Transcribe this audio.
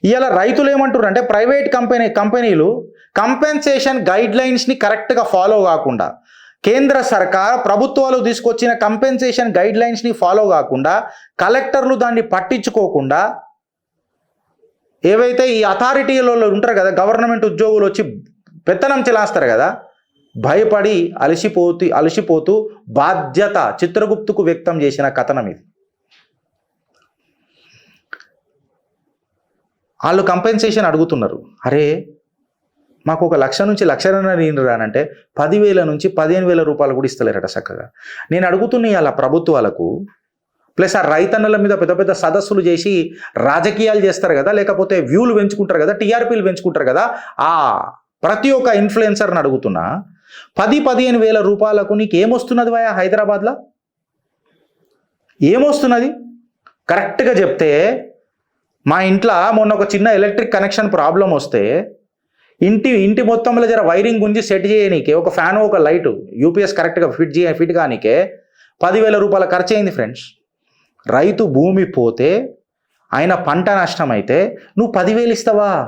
ఇవాళ రైతులు ఏమంటారు అంటే ప్రైవేట్ కంపెనీలు కంపెన్సేషన్ గైడ్ లైన్స్ని కరెక్ట్గా ఫాలో కాకుండా, కేంద్ర సర్కార్ ప్రభుత్వాలు తీసుకొచ్చిన కంపెన్సేషన్ గైడ్ లైన్స్ని ఫాలో కాకుండా, కలెక్టర్లు దాన్ని పట్టించుకోకుండా, ఏవైతే ఈ అథారిటీలో ఉంటారు కదా గవర్నమెంట్ ఉద్యోగులు వచ్చి పెత్తనం చెలాస్తారు కదా, భయపడి అలసిపోతూ బాధ్యత చిత్రగుప్తుకు వ్యక్తం చేసిన కథనం ఇది. వాళ్ళు కంపెన్సేషన్ అడుగుతున్నారు. అరే మాకు 1 లక్ష నుంచి 1.5 లక్షలు రానంటే 10,000 నుంచి 15,000 రూపాయలు కూడా ఇస్తలేరట చక్కగా. నేను అడుగుతున్నా ఇలా ప్రభుత్వాలకు, ప్లస్ ఆ రైతన్నల మీద పెద్ద పెద్ద సదస్సులు చేసి రాజకీయాలు చేస్తారు కదా, లేకపోతే వ్యూలు పెంచుకుంటారు కదా, టీఆర్పీలు పెంచుకుంటారు కదా, ఆ ప్రతి ఒక్క ఇన్ఫ్లుయెన్సర్ని అడుగుతున్నా, 10-15 వేల రూపాయలకు నీకు ఏమొస్తున్నది వయా హైదరాబాద్లో? ఏమొస్తున్నది కరెక్ట్గా చెప్తే. మా ఇంట్లో మొన్న ఒక చిన్న ఎలక్ట్రిక్ కనెక్షన్ ప్రాబ్లం వస్తే ఇంటి మొత్తంలో జర వైరింగ్ గుంజి సెట్ చేయనీకే ఒక ఫ్యాను ఒక లైటు యూపీఎస్ కరెక్ట్గా ఫిట్ కానీకే 10,000 రూపాయల ఖర్చు అయింది ఫ్రెండ్స్. రైతు భూమి పోతే ఆయన పంట నష్టమైతే నువ్వు 10,000 ఇస్తావా?